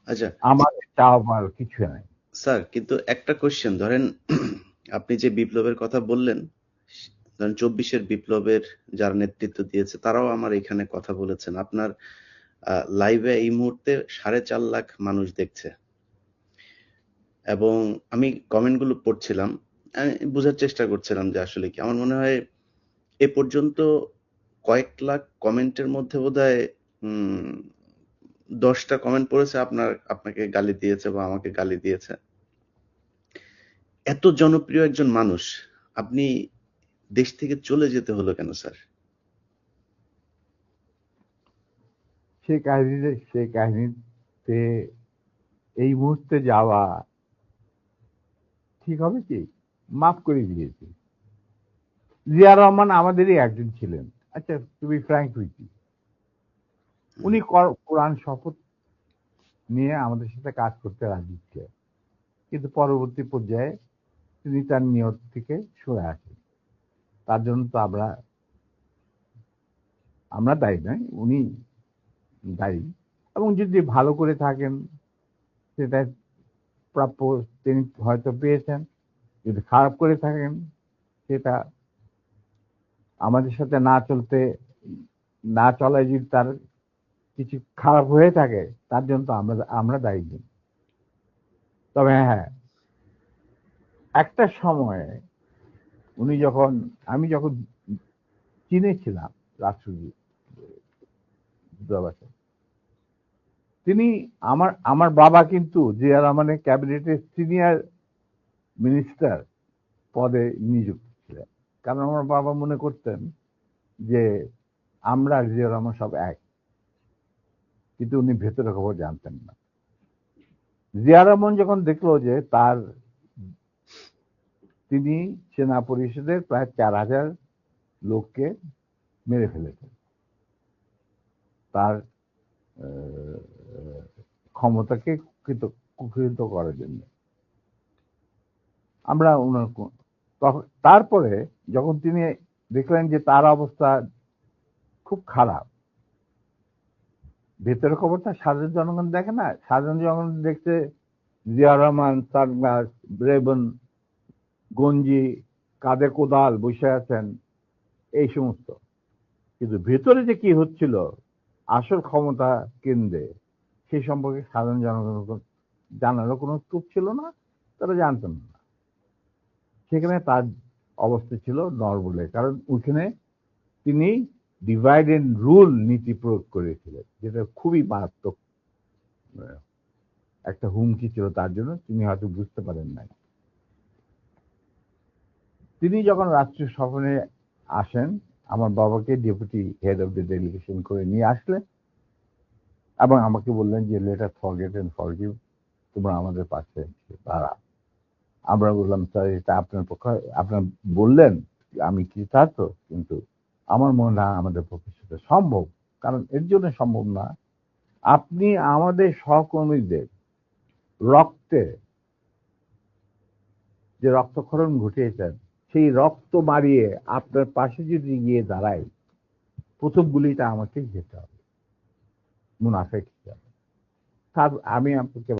আচ্ছা আমার চাওয়া পাওয়ার কিছু নাই। স্যার, কিন্তু একটা কোশ্চেন ধরেন, আপনি যে বিপ্লবের কথা বললেন, ধরেন 24-এর বিপ্লবের যারা নেতৃত্ব দিয়েছে তারাও আমার এখানে কথা বলেছেন। আপনার লাইভে এই মুহূর্তে 4.5 লাখ মানুষ দেখছে, এবং আমি কমেন্ট গুলো পড়ছিলাম। আমি বোঝার চেষ্টা করছিলাম যে আসলে কি। আমার মনে হয় এ পর্যন্ত কয়েক লাখ কমেন্টের মধ্যে বোধহয় 10টা কমেন্ট পড়েছে আপনাকে গালি দিয়েছে বা আমাকে গালি দিয়েছে। এত জনপ্রিয় একজন মানুষ, আপনি দেশ থেকে চলে যেতে হলো কেন স্যার? সেই কাহিনীতে এই মুহূর্তে যাওয়া ঠিক হবে কি? মাফ করে দিয়েছি। জিয়া রহমান আমাদেরই একজন ছিলেন। আচ্ছা, to be frank with you, hmm, উনি কোরআন শপথ নিয়ে আমাদের সাথে কাজ করতে রাজি ছিলেন, কিন্তু পরবর্তী পর্যায়ে তিনি তার নিয়ত থেকে সরে আসেন। তার জন্য তো আমরা দায়ী নয়, উনি দায়ী। এবং যদি ভালো করে থাকেন সেটা প্রাপ্য তিনি হয়তো পেয়েছেন, যদি খারাপ করে থাকেন সেটা আমাদের সাথে না চলায় যদি তার কিছু খারাপ হয়ে থাকে, তার জন্য তো আমরা দায়ী নই। তবে হ্যাঁ, একটা সময়ে আমি যখন চীনে ছিলাম রাষ্ট্রদূতাবাসে, তিনি আমার বাবা কিন্তু জিয়া রহমানের ক্যাবিনেটের সিনিয়র মিনিস্টার পদে নিযুক্ত ছিলেন। কারণ আমার বাবা মনে করতেন যে আমরা আর জিয়া রহমান সব এক, কিন্তু উনি ভেতরে খবর জানতেন না। জিয়া রহমান যখন দেখলো যে তিনি সেনা পরিষদের প্রায় 4,000 লোককে মেরে ফেলেছেন তার আহ, ক্ষমতাকে কুক্ষিগত করার জন্য, আমরা তারপরে যখন তিনি দেখলেন যে তার অবস্থা খুব খারাপ, ভেতরের খবরটা সাধারণ জনগণ দেখে না, সাধারণ জনগণ দেখছে জিয়া রহমান সানগ্লাস, রেবন, গঞ্জি, কাঁধে কোদাল বসে আছেন, এই সমস্ত। কিন্তু ভেতরে যে কি হচ্ছিল আসল ক্ষমতা কেন্দ্রে, সেই সম্পর্কে সাধারণ জনগণ জানারও কোনো স্কোপ ছিল না, তারা জানতেন না। সেখানে তার অবস্থা ছিল নরবলে, কারণ ওইখানে তিনি ডিভাইড এন্ড রুল নীতি প্রয়োগ করেছিলেন, যেটা খুবই মারাত্মক আহ, একটা হুমকি ছিল তার জন্য, তিনি হয়তো বুঝতে পারেন নাই। তিনি যখন রাষ্ট্রীয় সফরে আসেন, আমার বাবাকে deputy head of the delegation করে নিয়ে আসলেন এবং আমাকে বললেন যে let us forget and forgive, তোমরা আমাদের পাশে দাঁড়াও। আমরা বললাম স্যার, এটা আপনার পক্ষে, আপনার বললেন, আমি কৃতার্থ, কিন্তু আমার মনে হয় আমাদের পক্ষে সেটা সম্ভব। কারণ এর জন্য সম্ভব না, আপনি আমাদের সহকর্মীদের রক্তে যে রক্তক্ষরণ ঘটিয়েছেন, সেই রক্ত মারিয়ে আপনার পাশে যদি গিয়ে দাঁড়াই, প্রথম গুলিটা আমাকে যেতে হবে মুনাফেক হিসাবে। আমি আপনাকে